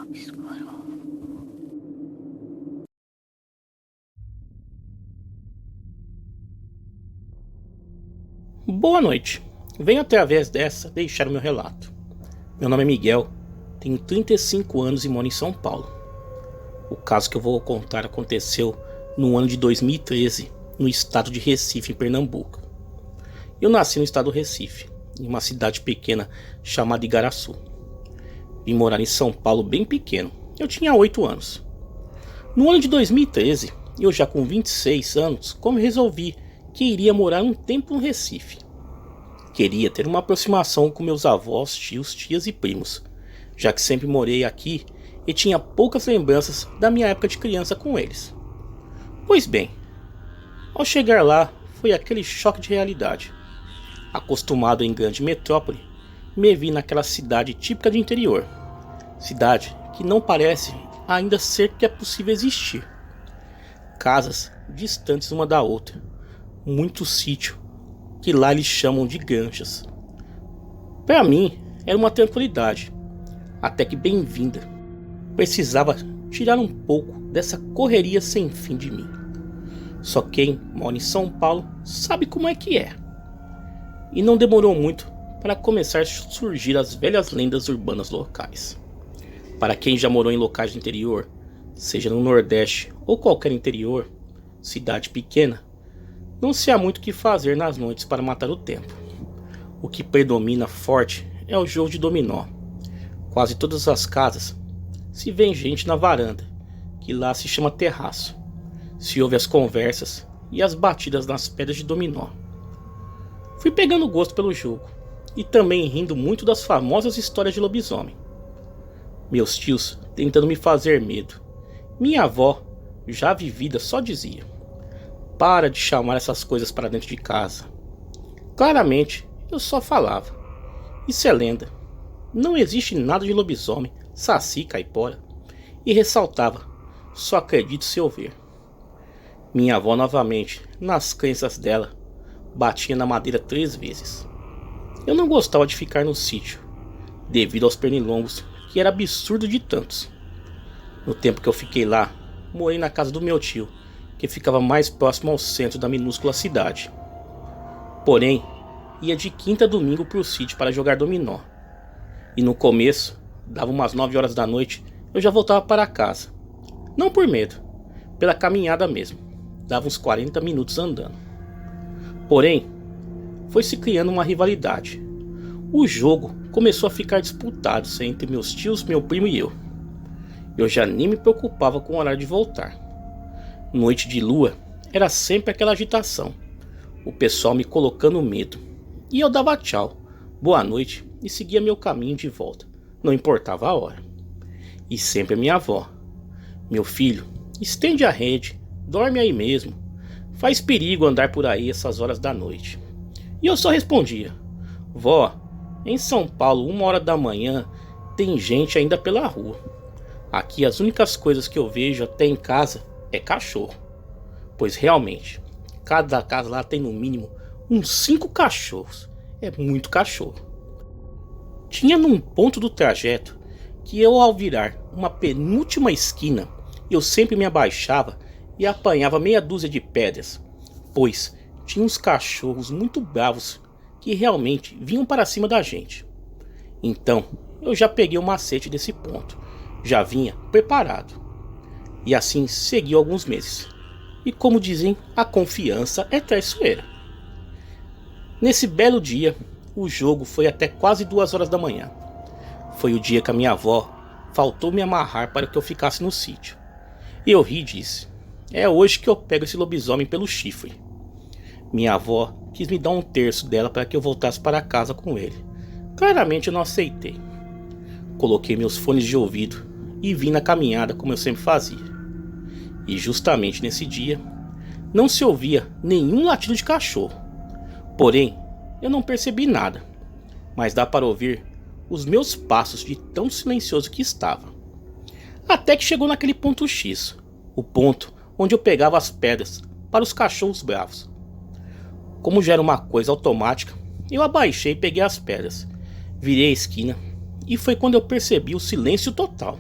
Obscuro. Boa noite. Venho através dessa deixar o meu relato. Meu nome é Miguel, tenho 35 anos e moro em São Paulo. O caso que eu vou contar aconteceu no ano de 2013, no estado de Recife, em Pernambuco. Eu nasci no estado do Recife, em uma cidade pequena chamada Igaraçu. Vim morar em São Paulo bem pequeno, eu tinha 8 anos. No ano de 2013, eu já com 26 anos, como resolvi que iria morar um tempo no Recife. Queria ter uma aproximação com meus avós, tios, tias e primos, já que sempre morei aqui e tinha poucas lembranças da minha época de criança com eles. Pois bem, ao chegar lá foi aquele choque de realidade. Acostumado em grande metrópole, me vi naquela cidade típica de interior. Cidade que não parece ainda ser que é possível existir. Casas distantes uma da outra, muito sítio, que lá eles chamam de granjas. Para mim era uma tranquilidade, até que bem-vinda. Precisava tirar um pouco dessa correria sem fim de mim. Só quem mora em São Paulo sabe como é que é. E não demorou muito para começar a surgir as velhas lendas urbanas locais. Para quem já morou em locais do interior, seja no Nordeste ou qualquer interior, cidade pequena, não se há muito o que fazer nas noites para matar o tempo. O que predomina forte é o jogo de dominó. Quase todas as casas se vê gente na varanda, que lá se chama terraço. Se ouve as conversas e as batidas nas pedras de dominó. Fui pegando gosto pelo jogo e também rindo muito das famosas histórias de lobisomem. Meus tios tentando me fazer medo. Minha avó, já vivida, só dizia: para de chamar essas coisas para dentro de casa. Claramente, eu só falava: isso é lenda. Não existe nada de lobisomem, saci, caipora. E ressaltava: só acredito se eu ver. Minha avó novamente, nas crenças dela, batia na madeira 3 vezes. Eu não gostava de ficar no sítio, devido aos pernilongos, que era absurdo de tantos. No tempo que eu fiquei lá, morei na casa do meu tio, que ficava mais próximo ao centro da minúscula cidade. Porém, ia de quinta a domingo pro sítio para jogar dominó. E no começo, dava umas 9 horas da noite, eu já voltava para casa. Não por medo, pela caminhada mesmo. Dava uns 40 minutos andando. Porém, foi se criando uma rivalidade. O jogo começou a ficar disputado entre meus tios, meu primo e eu. Eu já nem me preocupava com o horário de voltar. Noite de lua era sempre aquela agitação, o pessoal me colocando medo. E eu dava tchau, boa noite e seguia meu caminho de volta, não importava a hora. E sempre a minha avó: meu filho, estende a rede, dorme aí mesmo, faz perigo andar por aí essas horas da noite. E eu só respondia: vó, em São Paulo 1 hora da manhã tem gente ainda pela rua. Aqui as únicas coisas que eu vejo até em casa é cachorro. Pois realmente, cada casa lá tem no mínimo uns 5 cachorros. É muito cachorro. Tinha num ponto do trajeto que eu, ao virar uma penúltima esquina, eu sempre me abaixava e apanhava meia dúzia de pedras, pois tinha uns cachorros muito bravos que realmente vinham para cima da gente. Então eu já peguei o macete desse ponto, já vinha preparado. E assim seguiu alguns meses. E como dizem, a confiança é traiçoeira. Nesse belo dia, o jogo foi até quase 2 horas da manhã. Foi o dia que a minha avó faltou me amarrar para que eu ficasse no sítio. E eu ri e disse: é hoje que eu pego esse lobisomem pelo chifre. Minha avó quis me dar 1/3 dela para que eu voltasse para casa com ele. Claramente eu não aceitei. Coloquei meus fones de ouvido e vim na caminhada como eu sempre fazia. E justamente nesse dia, não se ouvia nenhum latido de cachorro. Porém, eu não percebi nada, mas dá para ouvir os meus passos de tão silencioso que estava. Até que chegou naquele ponto X, o ponto onde eu pegava as pedras para os cachorros bravos. Como já era uma coisa automática, eu abaixei e peguei as pedras, virei a esquina, e foi quando eu percebi o silêncio total.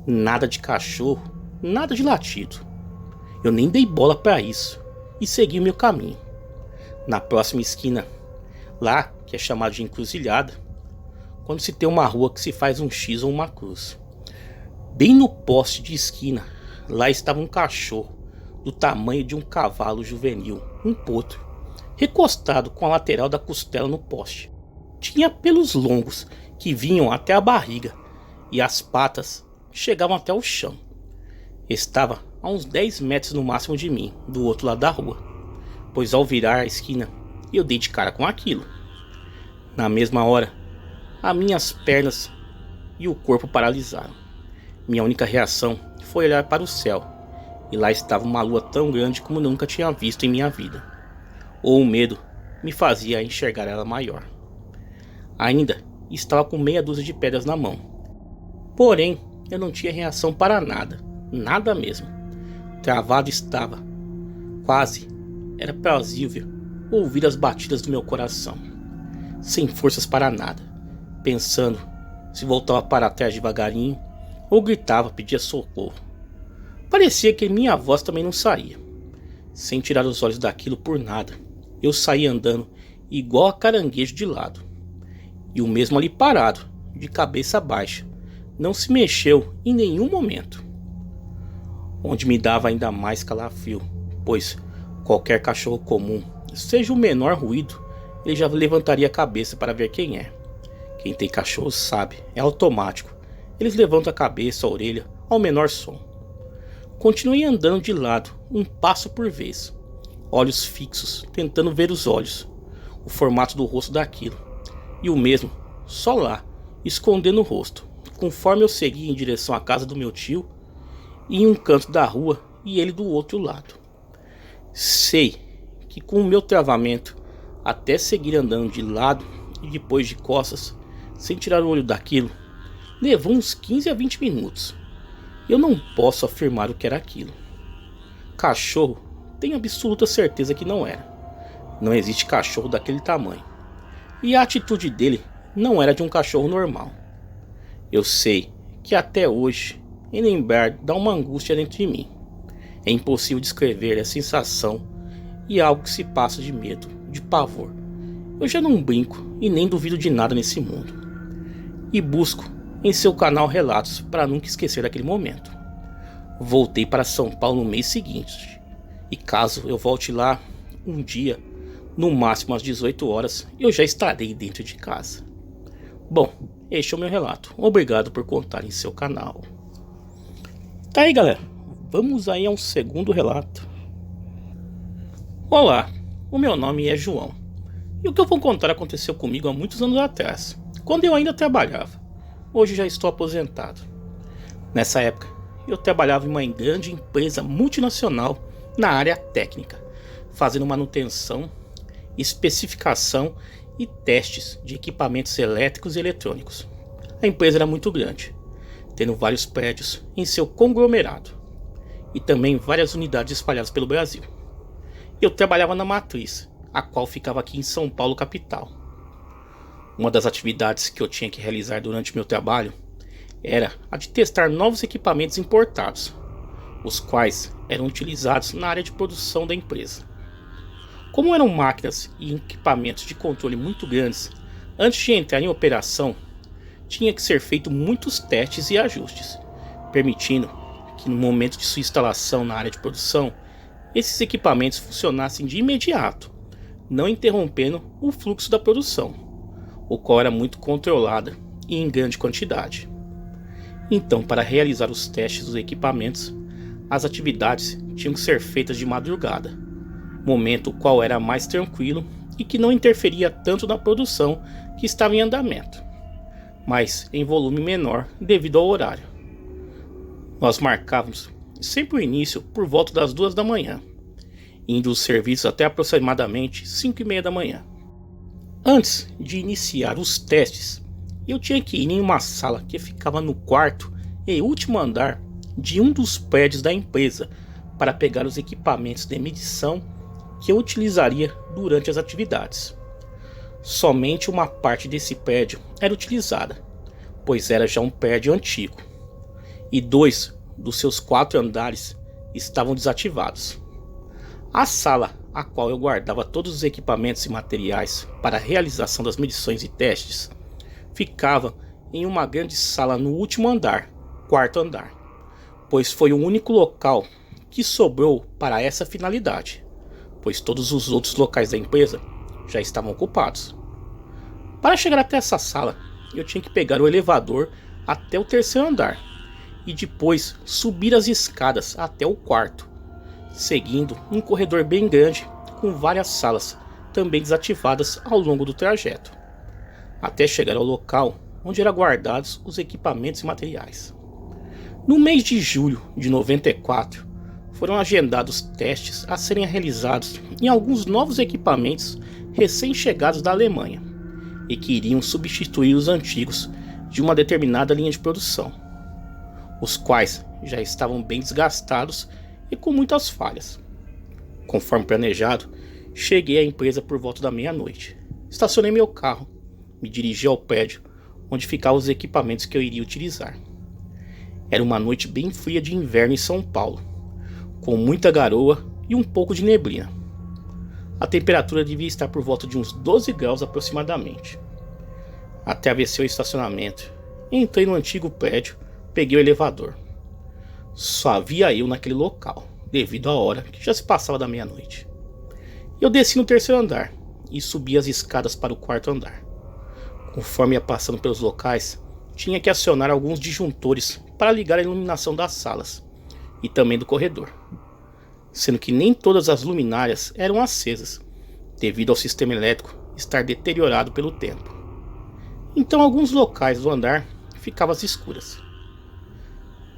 Nada de cachorro, nada de latido. Eu nem dei bola para isso e segui o meu caminho. Na próxima esquina, lá que é chamado de encruzilhada, quando se tem uma rua que se faz um X ou uma cruz. Bem no poste de esquina, lá estava um cachorro do tamanho de um cavalo juvenil, um potro, recostado com a lateral da costela no poste. Tinha pelos longos que vinham até a barriga e as patas chegavam até o chão. Estava a uns 10 metros no máximo de mim, do outro lado da rua, pois ao virar a esquina eu dei de cara com aquilo. Na mesma hora, as minhas pernas e o corpo paralisaram. Minha única reação foi olhar para o céu, e lá estava uma lua tão grande como nunca tinha visto em minha vida. Ou o medo me fazia enxergar ela maior. Ainda estava com meia dúzia de pedras na mão. Porém, eu não tinha reação para nada, nada mesmo. Travado estava. Quase era plausível ouvir as batidas do meu coração. Sem forças para nada, pensando se voltava para trás devagarinho ou gritava, pedia socorro. Parecia que minha voz também não saía. Sem tirar os olhos daquilo por nada, eu saí andando igual a caranguejo de lado. E o mesmo ali parado, de cabeça baixa, não se mexeu em nenhum momento. Onde me dava ainda mais calafrio, pois qualquer cachorro comum, seja o menor ruído, ele já levantaria a cabeça para ver quem é. Quem tem cachorro sabe, é automático. Eles levantam a cabeça, a orelha, ao menor som. Continuei andando de lado, um passo por vez. Olhos fixos, tentando ver os olhos, o formato do rosto daquilo. E o mesmo, só lá, escondendo o rosto, conforme eu seguia em direção à casa do meu tio, em um canto da rua e ele do outro lado. Sei que com o meu travamento, até seguir andando de lado e depois de costas, sem tirar o olho daquilo, levou uns 15 a 20 minutos. Eu não posso afirmar o que era aquilo. Cachorro, tenho absoluta certeza que não era. Não existe cachorro daquele tamanho. E a atitude dele não era de um cachorro normal. Eu sei que até hoje, em lembrar, dá uma angústia dentro de mim. É impossível descrever a sensação e algo que se passa de medo, de pavor. Eu já não brinco e nem duvido de nada nesse mundo. E busco em seu canal relatos para nunca esquecer daquele momento. Voltei para São Paulo no mês seguinte. E caso eu volte lá um dia, no máximo às 18 horas, eu já estarei dentro de casa. Bom, este é o meu relato. Obrigado por contar em seu canal. Tá aí, galera. Vamos aí a um segundo relato. Olá, o meu nome é João. E o que eu vou contar aconteceu comigo há muitos anos atrás, quando eu ainda trabalhava. Hoje já estou aposentado. Nessa época, eu trabalhava em uma grande empresa multinacional na área técnica, fazendo manutenção, especificação e testes de equipamentos elétricos e eletrônicos. A empresa era muito grande, tendo vários prédios em seu conglomerado e também várias unidades espalhadas pelo Brasil. Eu trabalhava na matriz, a qual ficava aqui em São Paulo, capital. Uma das atividades que eu tinha que realizar durante meu trabalho era a de testar novos equipamentos importados, os quais eram utilizados na área de produção da empresa. Como eram máquinas e equipamentos de controle muito grandes, antes de entrar em operação, tinha que ser feito muitos testes e ajustes, permitindo que no momento de sua instalação na área de produção, esses equipamentos funcionassem de imediato, não interrompendo o fluxo da produção, o qual era muito controlada e em grande quantidade. Então, para realizar os testes dos equipamentos, as atividades tinham que ser feitas de madrugada, momento o qual era mais tranquilo e que não interferia tanto na produção que estava em andamento, mas em volume menor devido ao horário. Nós marcávamos sempre o início por volta das 2 da manhã, indo os serviços até aproximadamente 5:30 da manhã. Antes de iniciar os testes, eu tinha que ir em uma sala que ficava no quarto e último andar de um dos prédios da empresa para pegar os equipamentos de medição que eu utilizaria durante as atividades. Somente uma parte desse prédio era utilizada, pois era já um prédio antigo. e 2 dos seus 4 andares estavam desativados. A sala a qual eu guardava todos os equipamentos e materiais para a realização das medições e testes ficava em uma grande sala no último andar, 4º andar, pois foi o único local que sobrou para essa finalidade, pois todos os outros locais da empresa já estavam ocupados. Para chegar até essa sala, eu tinha que pegar o elevador até o 3º andar e depois subir as escadas até o 4º, seguindo um corredor bem grande com várias salas também desativadas ao longo do trajeto, até chegar ao local onde eram guardados os equipamentos e materiais. No mês de julho de 94, foram agendados testes a serem realizados em alguns novos equipamentos recém-chegados da Alemanha e que iriam substituir os antigos de uma determinada linha de produção, os quais já estavam bem desgastados e com muitas falhas. Conforme planejado, cheguei à empresa por volta da meia-noite. Estacionei meu carro, me dirigi ao prédio onde ficavam os equipamentos que eu iria utilizar. Era uma noite bem fria de inverno em São Paulo, com muita garoa e um pouco de neblina. A temperatura devia estar por volta de uns 12 graus aproximadamente. Atravessei o estacionamento, entrei no antigo prédio, peguei o elevador. Só havia eu naquele local, devido à hora que já se passava da meia-noite. Eu desci no 3º andar e subi as escadas para o 4º andar. Conforme ia passando pelos locais, tinha que acionar alguns disjuntores para ligar a iluminação das salas e também do corredor, sendo que nem todas as luminárias eram acesas, devido ao sistema elétrico estar deteriorado pelo tempo. Então alguns locais do andar ficavam às escuras.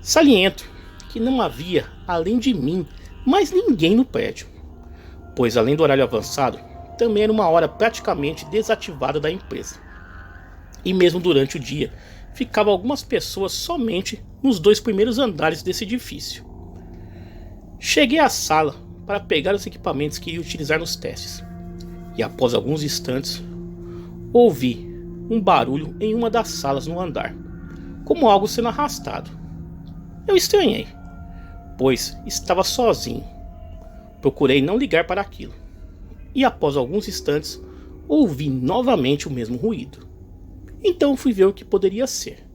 Saliento que não havia, além de mim, mais ninguém no prédio, pois além do horário avançado, também era uma hora praticamente desativada da empresa. E mesmo durante o dia, ficavam algumas pessoas somente nos 2 primeiros andares desse edifício. Cheguei à sala para pegar os equipamentos que iria utilizar nos testes, e após alguns instantes, ouvi um barulho em uma das salas no andar, como algo sendo arrastado. Eu estranhei, pois estava sozinho. Procurei não ligar para aquilo, e após alguns instantes, ouvi novamente o mesmo ruído. Então fui ver o que poderia ser.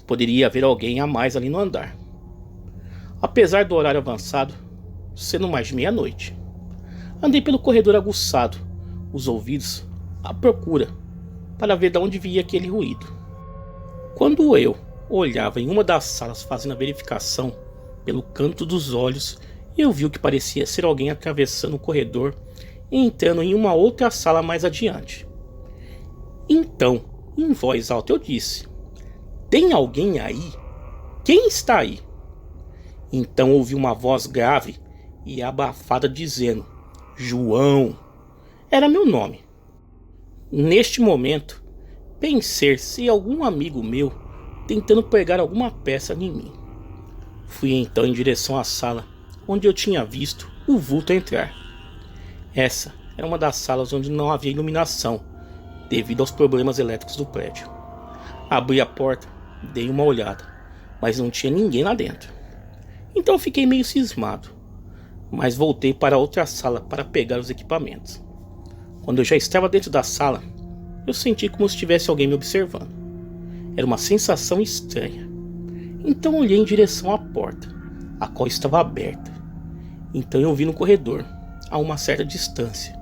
Poderia haver alguém a mais ali no andar, apesar do horário avançado sendo mais de meia-noite. Andei pelo corredor aguçado, os ouvidos à procura, para ver de onde vinha aquele ruído. Quando eu olhava em uma das salas fazendo a verificação, pelo canto dos olhos, eu vi o que parecia ser alguém atravessando o corredor e entrando em uma outra sala mais adiante. Então, em voz alta eu disse: "Tem alguém aí? Quem está aí?" Então ouvi uma voz grave e abafada dizendo: "João." Era meu nome. Neste momento, pensei se algum amigo meu tentando pegar alguma peça em mim. Fui então em direção à sala onde eu tinha visto o vulto entrar. Essa era uma das salas onde não havia iluminação, devido aos problemas elétricos do prédio. Abri a porta, dei uma olhada, mas não tinha ninguém lá dentro. Então fiquei meio cismado, mas voltei para outra sala para pegar os equipamentos. Quando eu já estava dentro da sala, eu senti como se tivesse alguém me observando. Era uma sensação estranha. Então olhei em direção à porta, a qual estava aberta. Então eu vi no corredor, a uma certa distância,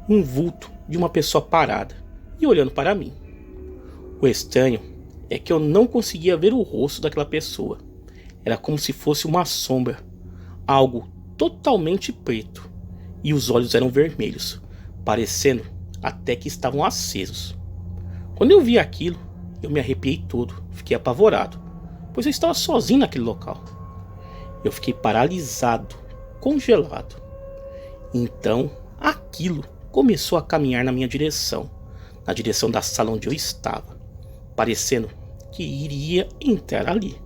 um vulto de uma pessoa parada e olhando para mim. O estranho é que eu não conseguia ver o rosto daquela pessoa. Era como se fosse uma sombra, algo totalmente preto, e os olhos eram vermelhos, parecendo até que estavam acesos. Quando eu vi aquilo, eu me arrepiei todo, fiquei apavorado, pois eu estava sozinho naquele local. Eu fiquei paralisado, congelado. Então aquilo começou a caminhar na minha direção, na direção da sala onde eu estava, parecendo que iria entrar ali.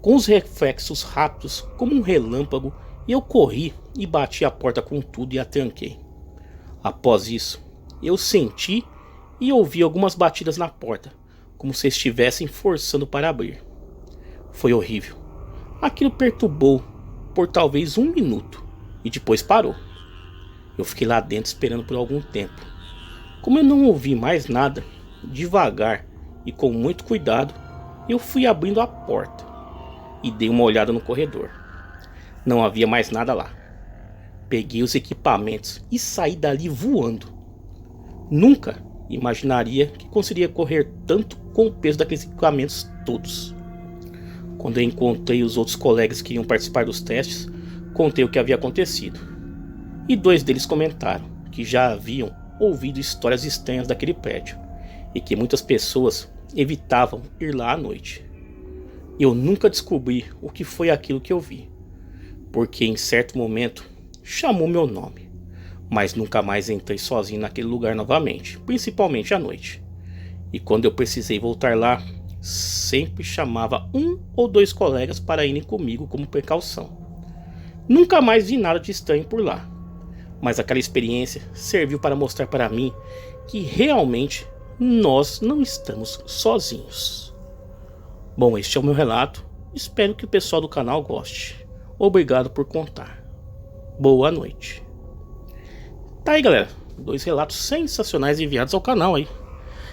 Com os reflexos rápidos como um relâmpago, eu corri e bati a porta com tudo e a tranquei. Após isso, eu senti e ouvi algumas batidas na porta, como se estivessem forçando para abrir. Foi horrível. Aquilo perturbou por talvez 1 minuto e depois parou. Eu fiquei lá dentro esperando por algum tempo. Como eu não ouvi mais nada, devagar e com muito cuidado, eu fui abrindo a porta e dei uma olhada no corredor. Não havia mais nada lá. Peguei os equipamentos e saí dali voando. Nunca imaginaria que conseguiria correr tanto com o peso daqueles equipamentos todos. Quando eu encontrei os outros colegas que iam participar dos testes, contei o que havia acontecido. E 2 deles comentaram que já haviam ouvido histórias estranhas daquele prédio e que muitas pessoas evitavam ir lá à noite. Eu nunca descobri o que foi aquilo que eu vi, porque em certo momento chamou meu nome, mas nunca mais entrei sozinho naquele lugar novamente, principalmente à noite. E quando eu precisei voltar lá, sempre chamava 1 ou 2 colegas para irem comigo como precaução. Nunca mais vi nada de estranho por lá, mas aquela experiência serviu para mostrar para mim que realmente nós não estamos sozinhos. Bom, este é o meu relato. Espero que o pessoal do canal goste. Obrigado por contar. Boa noite. Tá aí, galera. 2 relatos sensacionais enviados ao canal aí.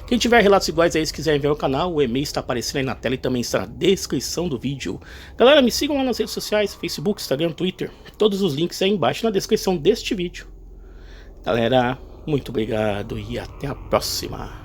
Quem tiver relatos iguais a esse, quiser enviar ao canal, o e-mail está aparecendo aí na tela e também está na descrição do vídeo. Galera, me sigam lá nas redes sociais, Facebook, Instagram, Twitter. Todos os links aí embaixo na descrição deste vídeo. Galera, muito obrigado e até a próxima.